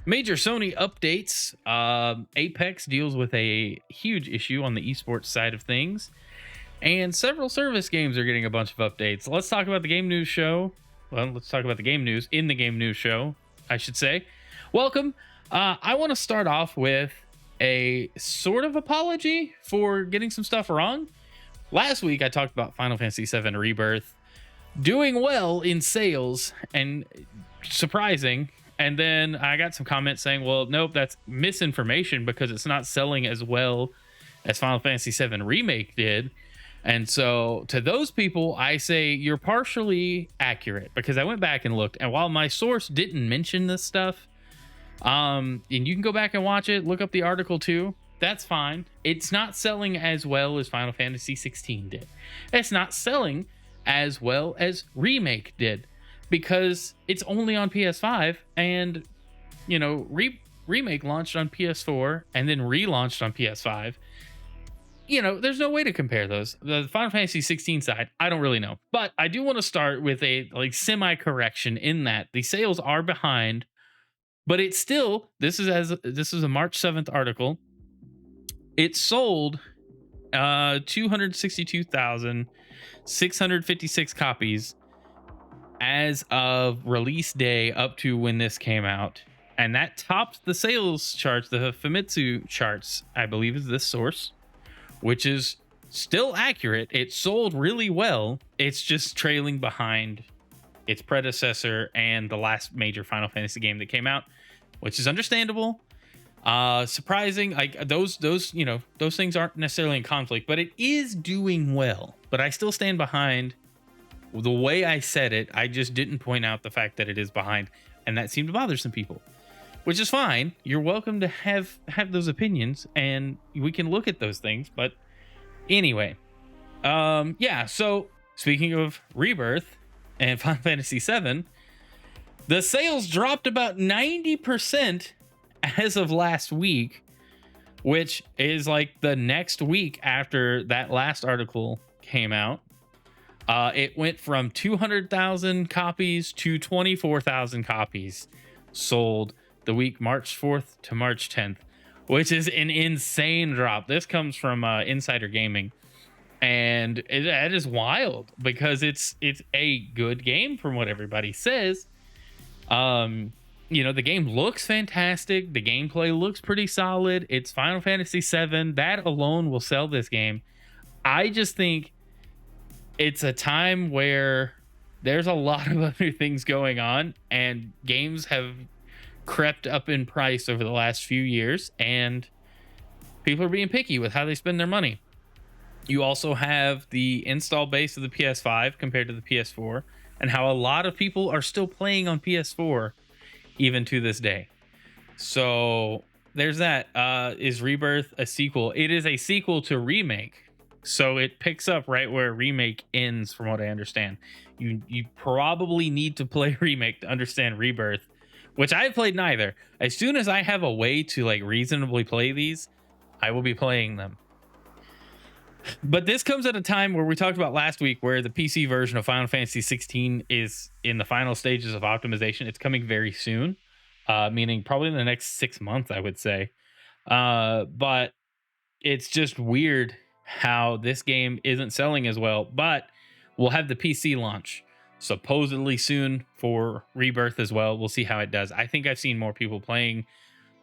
Major Sony updates. Apex deals with a huge issue on the esports side of things, and several service games are getting a bunch of updates. Let's talk about the game news show. Well, let's talk about the game news in the game news show, I should say. Welcome. I want to start off with a sort of apology for getting some stuff wrong. Last week, I talked about Final Fantasy VII Rebirth doing well in sales and surprising. And then I got some comments saying, well, nope, that's misinformation because it's not selling as well as Final Fantasy VII Remake did. And so to those people, I say you're partially accurate because I went back and looked. And while my source didn't mention this stuff, and you can go back and watch it, look up the article too. That's fine. It's not selling as well as Final Fantasy 16 did. It's not selling as well as Remake did because it's only on PS5 and, you know, Remake launched on PS4 and then relaunched on PS5. You know, there's no way to compare those. The Final Fantasy 16 side, I don't really know. But I do want to start with a like semi-correction in that the sales are behind, but it's still, this is a March 7th article. It sold 262,656 copies as of release day up to when this came out. And that topped the sales charts, the Famitsu charts, I believe is this source, which is still accurate. It sold really well. It's just trailing behind its predecessor and the last major Final Fantasy game that came out, which is understandable. Surprising, like those things aren't necessarily in conflict, but it is doing well. But I still stand behind the way I said it. I just didn't point out the fact that it is behind, and that seemed to bother some people, which is fine. You're welcome to have those opinions, and we can look at those things. But anyway, yeah. So speaking of Rebirth and Final Fantasy VII, the sales dropped about 90% as of last week, which is like the next week after that last article came out. It went from 200,000 copies to 24,000 copies sold the week March 4th to March 10th, which is an insane drop. This comes from Insider Gaming, and that is wild because it's a good game from what everybody says. You know, the game looks fantastic. The gameplay looks pretty solid. It's Final Fantasy VII. That alone will sell this game. I just think it's a time where there's a lot of other things going on, and games have crept up in price over the last few years, and people are being picky with how they spend their money. You also have the install base of the PS5 compared to the PS4, and how a lot of people are still playing on PS4 even to this day. So there's that. Is Rebirth a sequel? It is a sequel to Remake. So it picks up right where Remake ends, from what I understand. You probably need to play Remake to understand Rebirth, which I've played neither. As soon as I have a way to like reasonably play these, I will be playing them. But this comes at a time where we talked about last week where the PC version of Final Fantasy 16 is in the final stages of optimization. It's coming very soon, meaning probably in the next 6 months, I would say. But it's just weird how this game isn't selling as well. But we'll have the PC launch supposedly soon for Rebirth as well. We'll see how it does. I think I've seen more people playing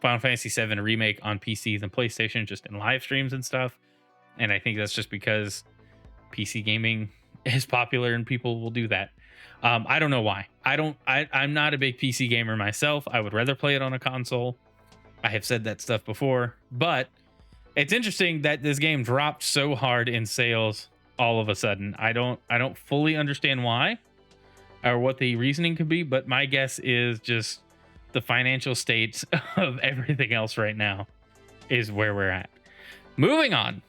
Final Fantasy VII Remake on PC than PlayStation, just in live streams and stuff. And I think that's just because PC gaming is popular and people will do that. I don't know why. I'm not a big PC gamer myself. I would rather play it on a console. I have said that stuff before, but it's interesting that this game dropped so hard in sales all of a sudden. I don't fully understand why or what the reasoning could be, but my guess is just the financial state of everything else right now is where we're at. Moving on.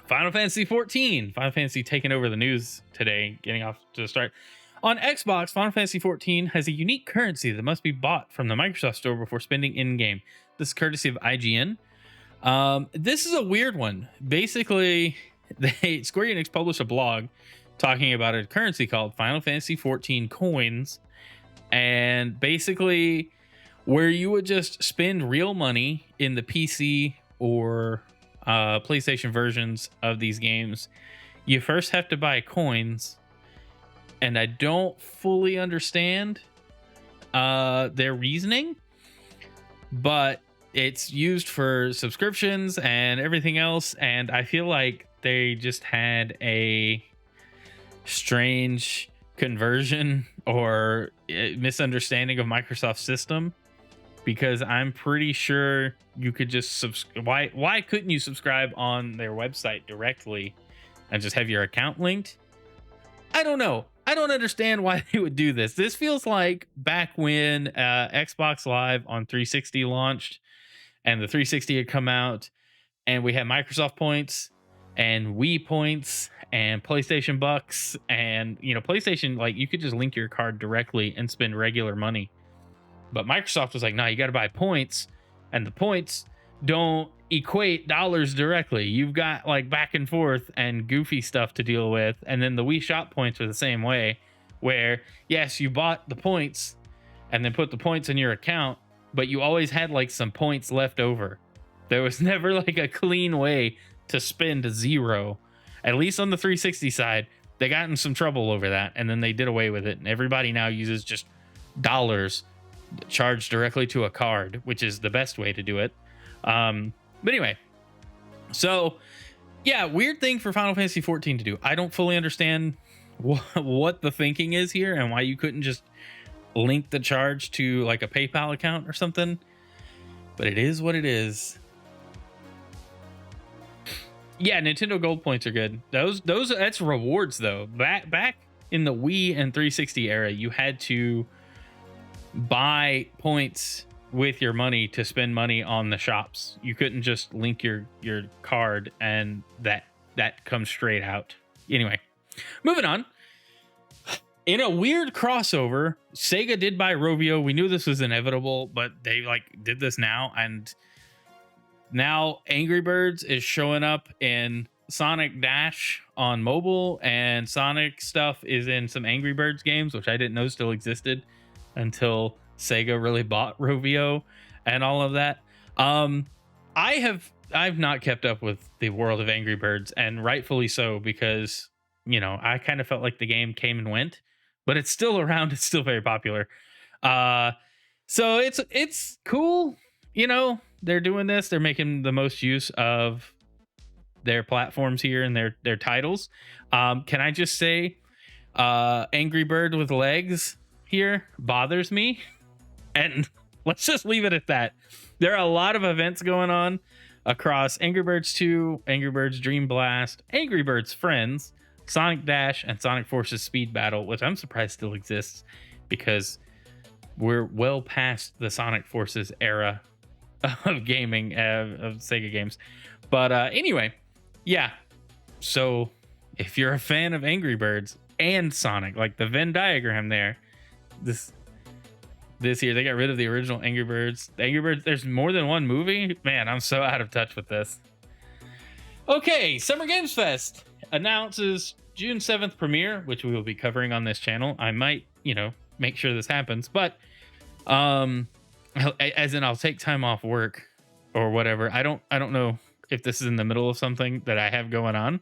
Final Fantasy 14. Final Fantasy taking over the news today, getting off to the start. On Xbox, Final Fantasy 14 has a unique currency that must be bought from the Microsoft Store before spending in-game. This is courtesy of IGN. This is a weird one. Basically, Square Enix published a blog talking about a currency called Final Fantasy 14 coins. And basically, where you would just spend real money in the PC or PlayStation versions of these games. You first have to buy coins, and I don't fully understand their reasoning, but it's used for subscriptions and everything else. And I feel like they just had a strange conversion or misunderstanding of Microsoft's system, because I'm pretty sure you could just why couldn't you subscribe on their website directly and just have your account linked? I don't know. I don't understand why they would do this. This feels like back when Xbox Live on 360 launched and the 360 had come out, and we had Microsoft points and Wii points and PlayStation bucks, and PlayStation, like, you could just link your card directly and spend regular money. But Microsoft was like, no, you got to buy points, and the points don't equate dollars directly. You've got like back and forth and goofy stuff to deal with. And then the Wii Shop points are the same way, where yes, you bought the points and then put the points in your account, but you always had like some points left over. There was never like a clean way to spend zero. At least on the 360 side, they got in some trouble over that, and then they did away with it. And everybody now uses just dollars charged directly to a card, which is the best way to do it. But anyway, so yeah, weird thing for Final Fantasy 14 to do. I don't fully understand what the thinking is here and why you couldn't just link the charge to like a PayPal account or something. But it is what it is. Yeah, Nintendo Gold points are good. That's rewards though. Back in the Wii and 360 era, you had to buy points with your money to spend money on the shops. You couldn't just link your card and that comes straight out. Anyway, moving on. In a weird crossover, Sega did buy Rovio. We knew this was inevitable, but they like did this now, and now Angry Birds is showing up in Sonic Dash on mobile, and Sonic stuff is in some Angry Birds games, which I didn't know still existed until Sega really bought Rovio and all of that. I've not kept up with the world of Angry Birds, and rightfully so, because I kind of felt like the game came and went, but it's still around. It's still very popular. So it's cool. They're doing this. They're making the most use of their platforms here and their titles. Can I just say, Angry Bird with legs here bothers me, and let's just leave it at that. There are a lot of events going on across Angry Birds 2, Angry Birds Dream Blast, Angry Birds Friends, Sonic Dash, and Sonic Forces Speed Battle, which I'm surprised still exists, because we're well past the Sonic Forces era of gaming, of Sega games. But anyway, yeah. So if you're a fan of Angry Birds and Sonic, like the Venn diagram there, this year they got rid of the original Angry Birds. The Angry Birds, there's more than one movie. Man, I'm so out of touch with this. Okay, Summer Games Fest announces June 7th premiere, which we will be covering on this channel. I might, make sure this happens, but as in I'll take time off work or whatever. I don't know if this is in the middle of something that I have going on.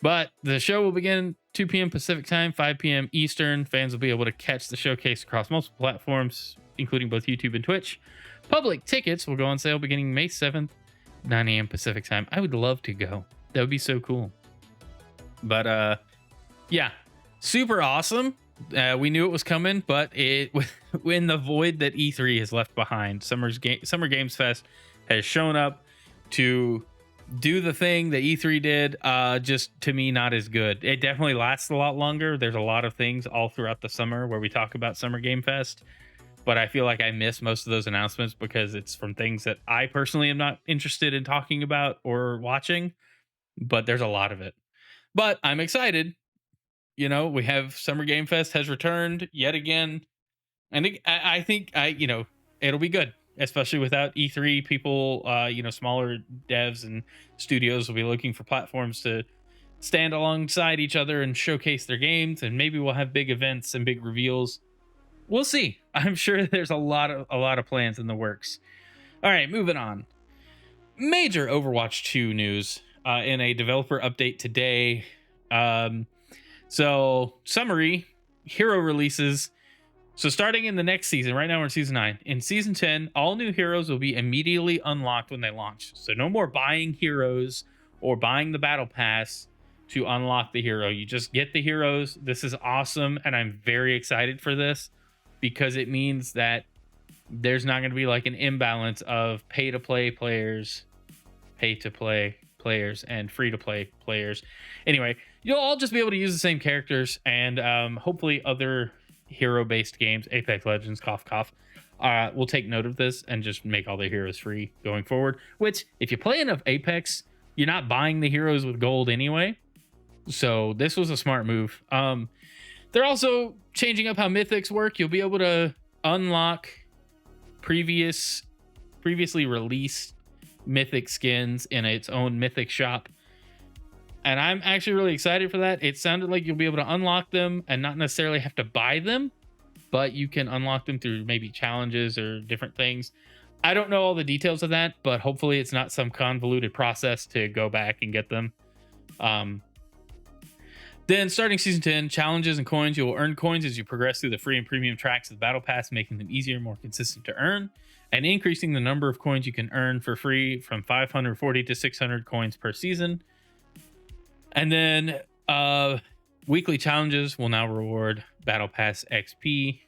But the show will begin 2 p.m. Pacific time, 5 p.m. Eastern. Fans will be able to catch the showcase across multiple platforms, including both YouTube and Twitch. Public tickets will go on sale beginning May 7th, 9 a.m. Pacific time. I would love to go. That would be so cool. But yeah, super awesome. We knew it was coming, but it in the void that E3 has left behind, Summer Games Fest has shown up to do the thing that E3 did, just to me not as good. It definitely lasts a lot longer. There's a lot of things all throughout the summer where we talk about Summer Game Fest, but I feel like I miss most of those announcements because it's from things that I personally am not interested in talking about or watching, but there's a lot of it. But I'm excited. We have Summer Game Fest has returned yet again. And I think it'll be good, especially without E3. People, smaller devs and studios will be looking for platforms to stand alongside each other and showcase their games. And maybe we'll have big events and big reveals. We'll see. I'm sure there's a lot of plans in the works. All right, moving on. Major Overwatch 2 news in a developer update today. So summary, hero releases. So starting in the next season, right now we're in season 9. In season 10, all new heroes will be immediately unlocked when they launch. So no more buying heroes or buying the battle pass to unlock the hero. You just get the heroes. This is awesome, and I'm very excited for this because it means that there's not going to be like an imbalance of pay to play players, and free to play players. Anyway, you'll all just be able to use the same characters, and hopefully other hero based games, Apex Legends, cough cough, will take note of this and just make all their heroes free going forward. Which, if you play enough Apex, you're not buying the heroes with gold anyway. So this was a smart move. They're also changing up how mythics work. You'll be able to unlock previously released mythic skins in its own mythic shop, and I'm actually really excited for that. It sounded like you'll be able to unlock them and not necessarily have to buy them, but you can unlock them through maybe challenges or different things. I don't know all the details of that, but hopefully it's not some convoluted process to go back and get them. Then starting season 10, challenges and coins. You will earn coins as you progress through the free and premium tracks of the battle pass, making them easier and more consistent to earn, and increasing the number of coins you can earn for free from 540 to 600 coins per season. And then weekly challenges will now reward battle pass XP,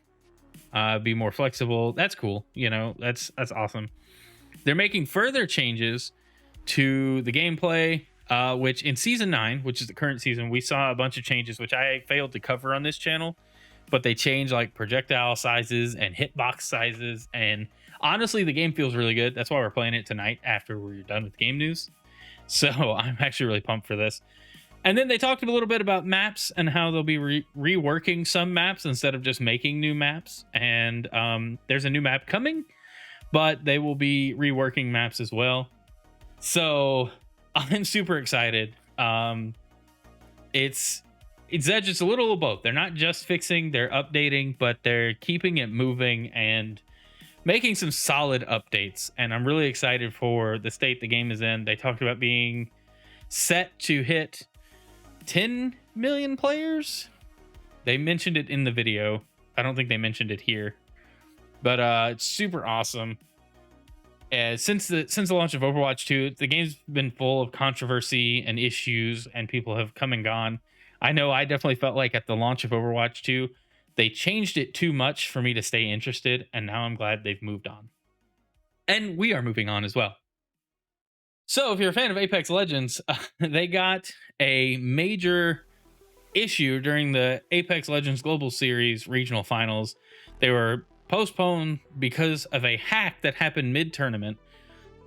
be more flexible. That's cool. You know, that's awesome. They're making further changes to the gameplay, which in season 9, which is the current season, we saw a bunch of changes which I failed to cover on this channel, but they changed like projectile sizes and hitbox sizes, and honestly the game feels really good. That's why we're playing it tonight after we're done with game news. So I'm actually really pumped for this. And then they talked a little bit about maps and how they'll be reworking some maps instead of just making new maps. And there's a new map coming, but they will be reworking maps as well. So I'm super excited. It's just a little of both. They're not just fixing, they're updating, but they're keeping it moving and making some solid updates. And I'm really excited for the state the game is in. They talked about being set to hit 10 million players. They mentioned it in the video. I don't think they mentioned it here, but it's super awesome. Since the launch of Overwatch 2, the game's been full of controversy and issues, and people have come and gone. I know I definitely felt like at the launch of Overwatch 2, they changed it too much for me to stay interested, and now I'm glad they've moved on. And we are moving on as well. So if you're a fan of Apex Legends, they got a major issue during the Apex Legends Global Series regional finals. They were postponed because of a hack that happened mid-tournament.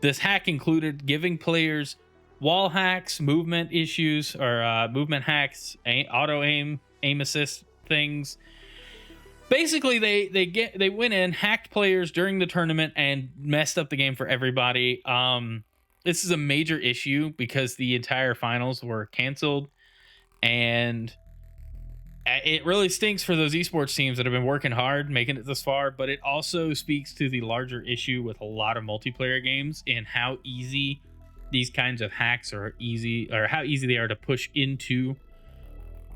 This hack included giving players wall hacks, movement issues, or movement hacks, auto aim assist things. Basically, they went in, hacked players during the tournament, and messed up the game for everybody. This is a major issue because the entire finals were canceled, and it really stinks for those esports teams that have been working hard making it this far. But it also speaks to the larger issue with a lot of multiplayer games and how easy these kinds of hacks are, how easy they are to push into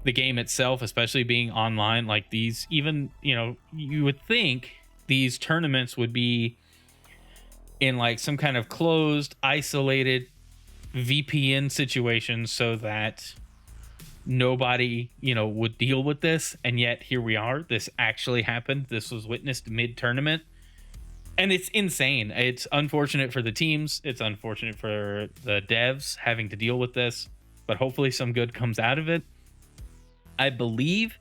the game itself, especially being online. Like these, even, you would think these tournaments would be in like some kind of closed, isolated VPN situation so that nobody, would deal with this. And yet here we are. This actually happened. This was witnessed mid-tournament. And it's insane. It's unfortunate for the teams. It's unfortunate for the devs having to deal with this. But hopefully some good comes out of it. I believe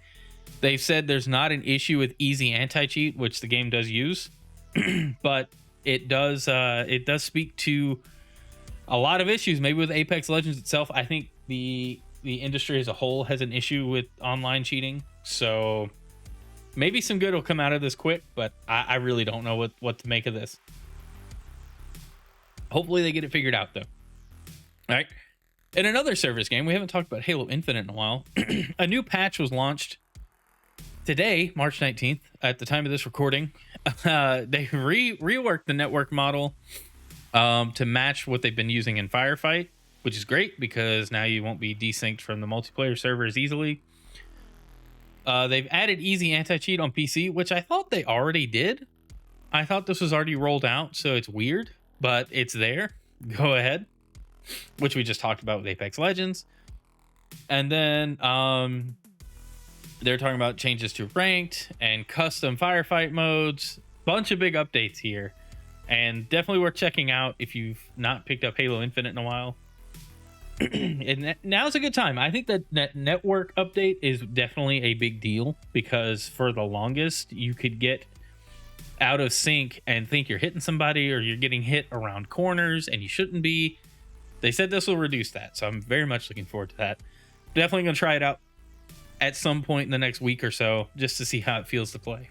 they've said there's not an issue with easy anti-cheat, which the game does use. But it does speak to a lot of issues, maybe with Apex Legends itself. I think the industry as a whole has an issue with online cheating, so maybe some good will come out of this quick, but I really don't know what to make of this. Hopefully they get it figured out, though. All right. In another service game, we haven't talked about Halo Infinite in a while. A new patch was launched Today, March 19th, at the time of this recording, they reworked the network model to match what they've been using in Firefight, which is great because now you won't be desynced from the multiplayer servers easily. They've added easy anti-cheat on PC, which I thought they already did. I thought this was already rolled out, so it's weird, but it's there. Go ahead, which we just talked about with Apex Legends. And then they're talking about changes to ranked and custom firefight modes. Bunch of big updates here, and definitely worth checking out if you've not picked up Halo Infinite in a while. And now's a good time. I think that network update is definitely a big deal because for the longest you could get out of sync and think you're hitting somebody or you're getting hit around corners and you shouldn't be. They said this will reduce that, so I'm very much looking forward to that. Definitely gonna try it out at some point in the next week or so just to see how it feels to play.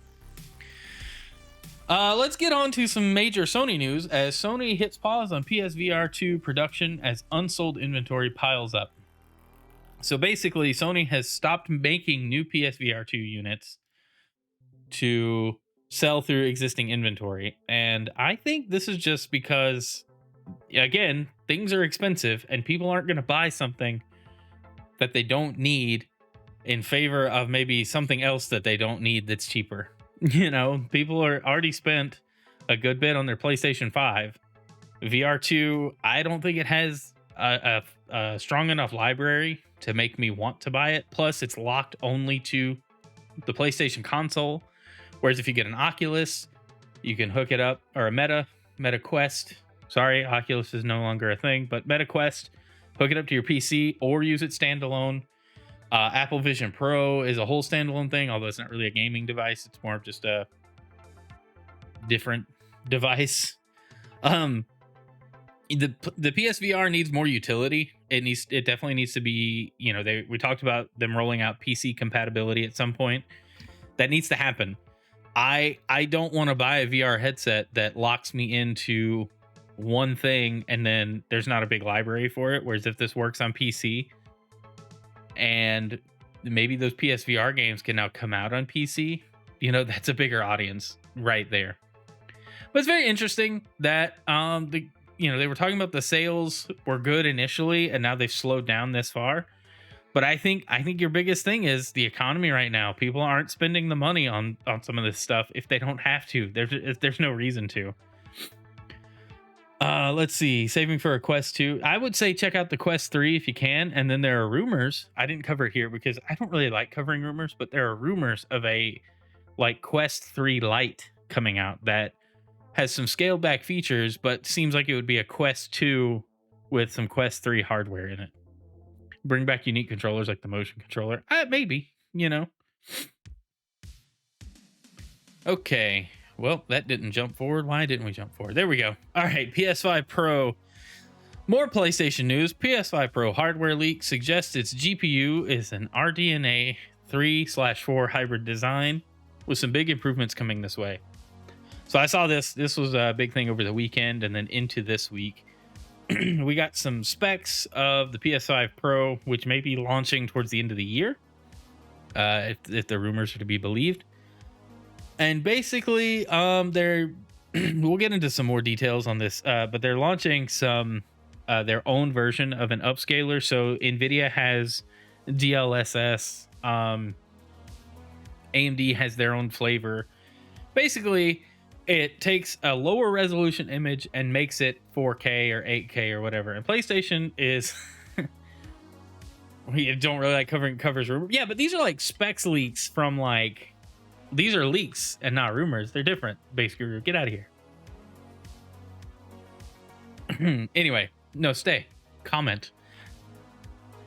Let's get on to some major Sony news as Sony hits pause on PSVR 2 production as unsold inventory piles up. So basically, Sony has stopped making new PSVR 2 units to sell through existing inventory. And I think this is just because, again, things are expensive and people aren't going to buy something that they don't need in favor of maybe something else that they don't need that's cheaper. You know, people are already spent a good bit on their PlayStation 5. VR2, I don't think it has a strong enough library to make me want to buy it. Plus, it's locked only to the PlayStation console. Whereas if you get an Oculus, you can hook it up, or a Meta Quest. Sorry, Oculus is no longer a thing, but Meta Quest, hook it up to your PC or use it standalone. Apple Vision Pro is a whole standalone thing, although it's not really a gaming device. It's more of just a different device. The PSVR needs more utility. It definitely needs to be, you know, we talked about them rolling out PC compatibility at some point. That needs to happen. I don't want to buy a VR headset that locks me into one thing and then there's not a big library for it. Whereas if this works on PC and maybe those PSVR games can now come out on PC, you know, that's a bigger audience right there. But it's very interesting that they were talking about the sales were good initially and now they've slowed down this far. But I think your biggest thing is the economy right now. People aren't spending the money on some of this stuff if they don't have to. There's no reason to. Let's see. Saving for a Quest 2. I would say check out the Quest 3 if you can. And then there are rumors. I didn't cover it here because I don't really like covering rumors, but there are rumors of a like Quest 3 Lite coming out that has some scaled back features, but seems like it would be a Quest 2 with some Quest 3 hardware in it. Bring back unique controllers like the motion controller. Maybe, you know. Okay. Well, that didn't jump forward. Why didn't we jump forward? There we go. All right. PS5 Pro. More PlayStation news. PS5 Pro hardware leak suggests its GPU is an RDNA 3/4 hybrid design with some big improvements coming this way. So I saw this. This was a big thing over the weekend and then into this week. We got some specs of the PS5 Pro, which may be launching towards the end of the year, if the rumors are to be believed. And basically, we'll get into some more details on this, but they're launching some their own version of an upscaler. So NVIDIA has DLSS, AMD has their own flavor. Basically, it takes a lower resolution image and makes it 4K or 8K or whatever. And PlayStation is we don't really like covers rumors. Yeah, but these are like specs leaks from like these are leaks and not rumors. They're different. Basically, get out of here. Anyway, no, stay. Comment.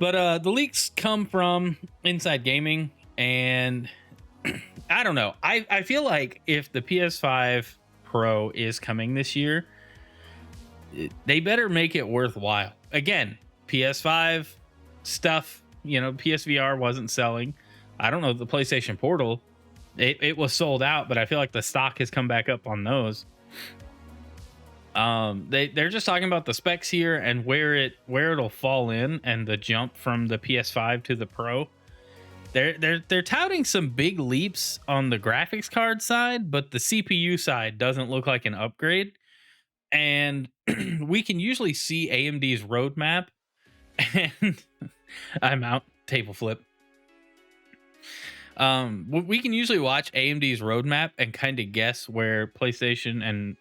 But the leaks come from Inside Gaming, and I don't know. I feel like if the PS5 Pro is coming this year, they better make it worthwhile. Again, PS5 stuff, you know, PSVR wasn't selling. I don't know, the PlayStation Portal, it was sold out, but I feel like the stock has come back up on those. They're just talking about the specs here and where it'll fall in and the jump from the PS5 to the Pro. They're touting some big leaps on the graphics card side, but the CPU side doesn't look like an upgrade. And we can usually see AMD's roadmap, and I'm out, table flip. We can usually watch AMD's roadmap and kind of guess where PlayStation and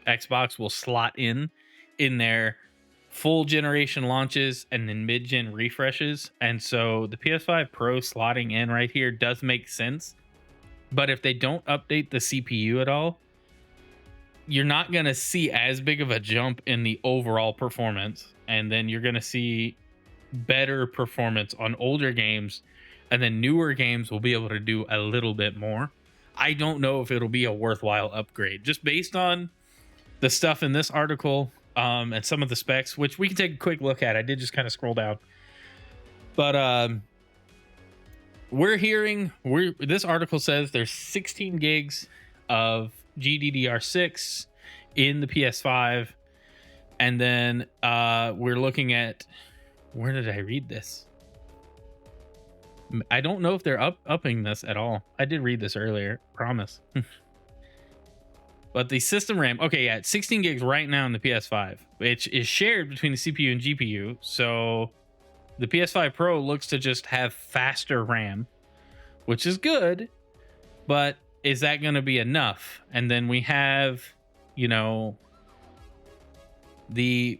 Xbox will slot in their full generation launches and then mid-gen refreshes. And so the PS5 Pro slotting in right here does make sense. But if they don't update the CPU at all, you're not going to see as big of a jump in the overall performance. And then you're going to see better performance on older games, and then newer games will be able to do a little bit more. I don't know if it'll be a worthwhile upgrade just based on the stuff in this article, and some of the specs, which we can take a quick look at. I did just kind of scroll down, but this article says there's 16 gigs of GDDR6 in the PS5, and then we're looking at, where did I read this? I don't know if they're upping this at all. I did read this earlier, promise. But the system RAM, okay, yeah, it's 16 gigs right now in the PS5, which is shared between the CPU and GPU. So the PS5 Pro looks to just have faster RAM, which is good, but is that going to be enough? And then we have, the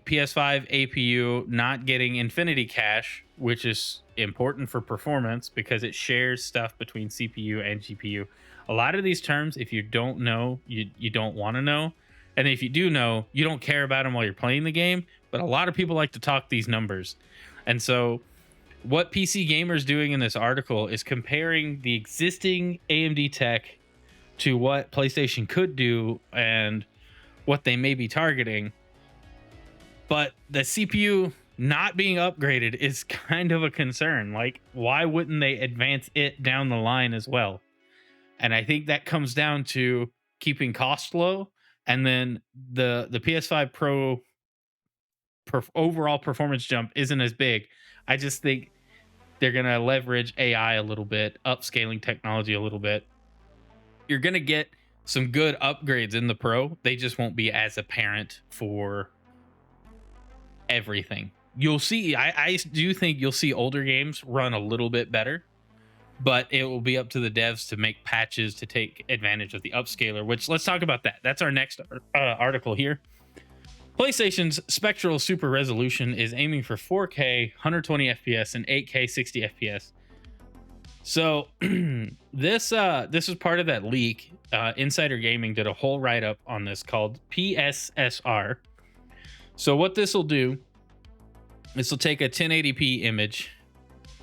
PS5 APU not getting infinity cache, which is important for performance because it shares stuff between CPU and GPU. A lot of these terms, if you don't know, you don't want to know. And if you do know, you don't care about them while you're playing the game. But a lot of people like to talk these numbers. And so what PC Gamer's doing in this article is comparing the existing AMD tech to what PlayStation could do and what they may be targeting. But the CPU not being upgraded is kind of a concern. Like, why wouldn't they advance it down the line as well? And I think that comes down to keeping costs low, and then the PS5 Pro overall performance jump isn't as big. I just think they're going to leverage AI a little bit, upscaling technology a little bit. You're going to get some good upgrades in the Pro. They just won't be as apparent for everything. You'll see, I do think you'll see older games run a little bit better, but it will be up to the devs to make patches to take advantage of the upscaler, which, let's talk about that. That's our next article here. PlayStation's Spectral Super Resolution is aiming for 4K 120 FPS and 8K 60 FPS. So this was part of that leak. Insider Gaming did a whole write-up on this called PSSR. So what this will do, this will take a 1080p image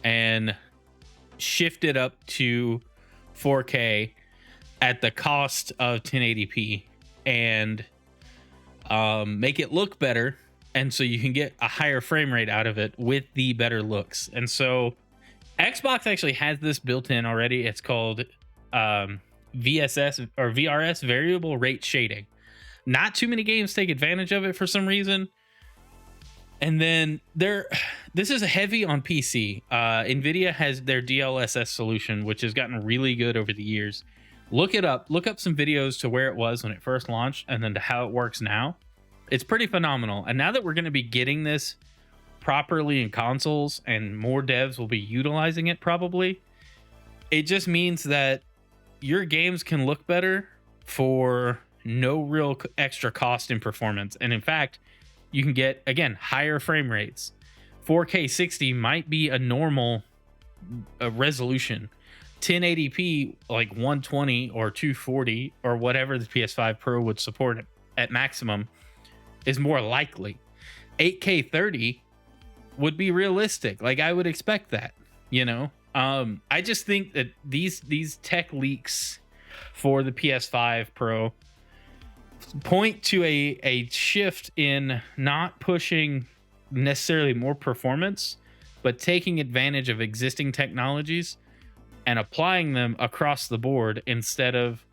and shift it up to 4K at the cost of 1080p and make it look better, and so you can get a higher frame rate out of it with the better looks. And so Xbox actually has this built in already. It's called VSS or VRS, variable rate shading. Not too many games take advantage of it for some reason. And then this is heavy on PC. NVIDIA has their DLSS solution, which has gotten really good over the years. Look it up. Look up some videos to where it was when it first launched and then to how it works now. It's pretty phenomenal. And now that we're going to be getting this properly in consoles and more devs will be utilizing it probably, it just means that your games can look better for no real extra cost in performance. And in fact, you can get, again, higher frame rates. 4K 60 might be a normal resolution. 1080p, like 120 or 240 or whatever the PS5 Pro would support at maximum, is more likely. 8K 30 would be realistic. Like, I would expect that, I just think that these tech leaks for the PS5 Pro point to a shift in not pushing necessarily more performance, but taking advantage of existing technologies and applying them across the board instead of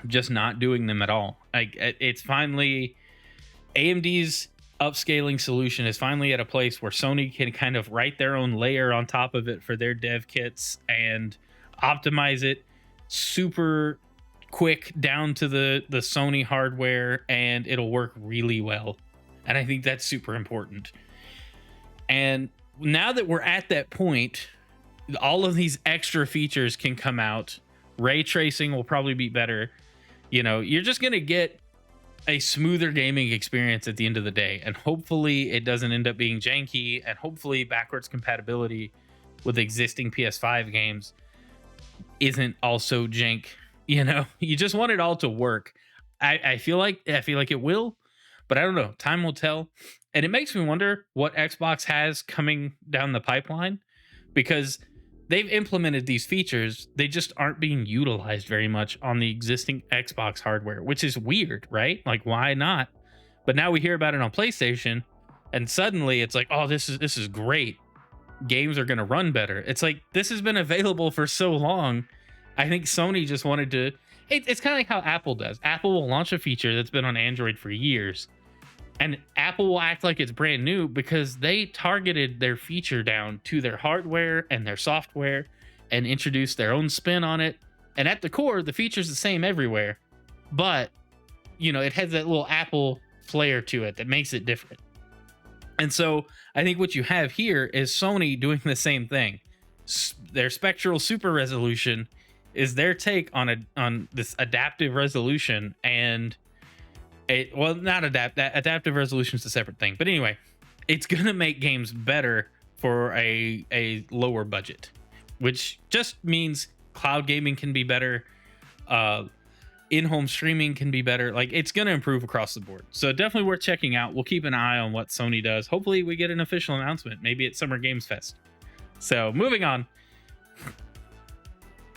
just not doing them at all. Like, it's finally AMD's upscaling solution is finally at a place where Sony can kind of write their own layer on top of it for their dev kits and optimize it super quick down to the Sony hardware, and it'll work really well. And I think that's super important. And now that we're at that point, all of these extra features can come out. Ray tracing will probably be better. You know, you're just going to get a smoother gaming experience at the end of the day. And hopefully it doesn't end up being janky, and hopefully backwards compatibility with existing PS5 games isn't also jank. You know, you just want it all to work. I feel like it will, but I don't know. Time will tell. And it makes me wonder what Xbox has coming down the pipeline, because they've implemented these features. They just aren't being utilized very much on the existing Xbox hardware, which is weird, right? Like, why not? But now we hear about it on PlayStation, and suddenly it's like, oh, this is great. Games are going to run better. It's like, this has been available for so long. I think Sony just wanted to... It's kind of like how Apple does. Apple will launch a feature that's been on Android for years, and Apple will act like it's brand new because they targeted their feature down to their hardware and their software and introduced their own spin on it. And at the core, the feature's the same everywhere, but, you know, it has that little Apple flair to it that makes it different. And so I think what you have here is Sony doing the same thing. Their Spectral Super Resolution is their take on this adaptive resolution, and adaptive resolution is a separate thing, but anyway, it's gonna make games better for a lower budget, which just means cloud gaming can be better, in-home streaming can be better. Like, it's gonna improve across the board. So definitely worth checking out. We'll keep an eye on what Sony does. Hopefully we get an official announcement, maybe at Summer Games Fest. So moving on.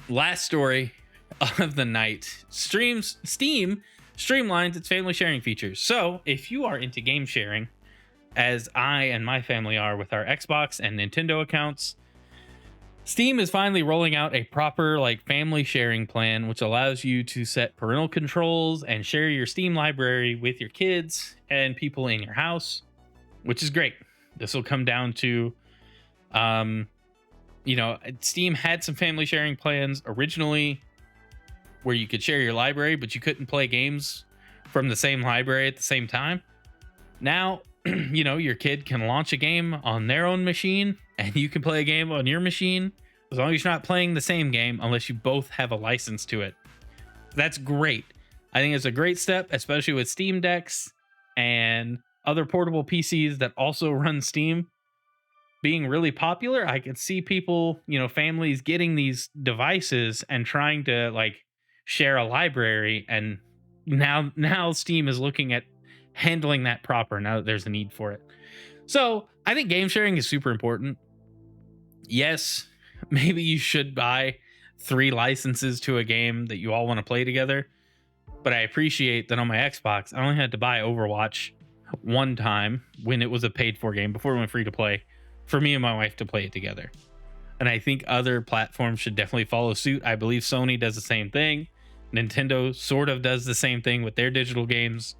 Last story of the night. Steam streamlines its family sharing features. So if you are into game sharing, as I and my family are with our Xbox and Nintendo accounts, Steam is finally rolling out a proper family sharing plan, which allows you to set parental controls and share your Steam library with your kids and people in your house, which is great. This will come down to Steam had some family sharing plans originally where you could share your library, but you couldn't play games from the same library at the same time. Now, your kid can launch a game on their own machine and you can play a game on your machine, as long as you're not playing the same game, unless you both have a license to it. That's great. I think it's a great step, especially with Steam Decks and other portable PCs that also run Steam being really popular. I could see people, families getting these devices and trying to share a library, and now Steam is looking at handling that proper now that there's a need for it. So I think game sharing is super important. Yes, maybe you should buy 3 licenses to a game that you all want to play together, but I appreciate that on my Xbox I only had to buy Overwatch one time when it was a paid for game before it went free to play, for me and my wife to play it together. And I think other platforms should definitely follow suit. I believe Sony does the same thing. Nintendo sort of does the same thing with their digital games.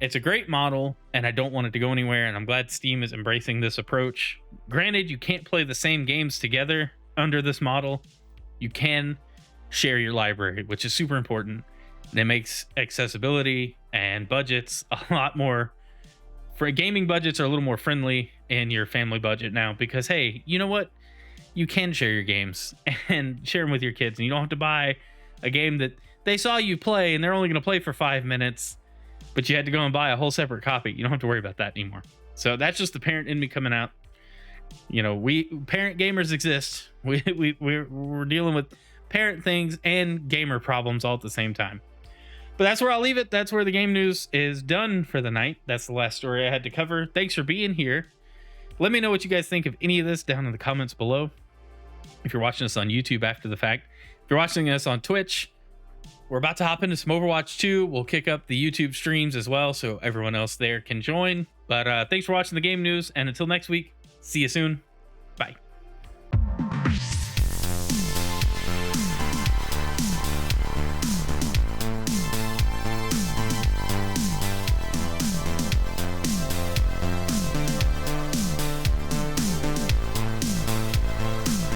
It's a great model, and I don't want it to go anywhere, and I'm glad Steam is embracing this approach. Granted, you can't play the same games together under this model. You can share your library, which is super important. And it makes accessibility and budgets a lot more... gaming budgets are a little more friendly in your family budget now, because, hey, you know what? You can share your games and share them with your kids, and you don't have to buy a game that they saw you play and they're only going to play for 5 minutes, but you had to go and buy a whole separate copy. You don't have to worry about that anymore. So that's just the parent in me coming out. We parent gamers exist. We're dealing with parent things and gamer problems all at the same time. But that's where I'll leave it. That's where the game news is done for the night. That's the last story I had to cover. Thanks for being here. Let me know what you guys think of any of this down in the comments below. If you're watching us on YouTube after the fact, if you're watching us on Twitch, we're about to hop into some Overwatch 2. We'll kick up the YouTube streams as well, so everyone else there can join. But thanks for watching the game news, and until next week, see you soon. Bye.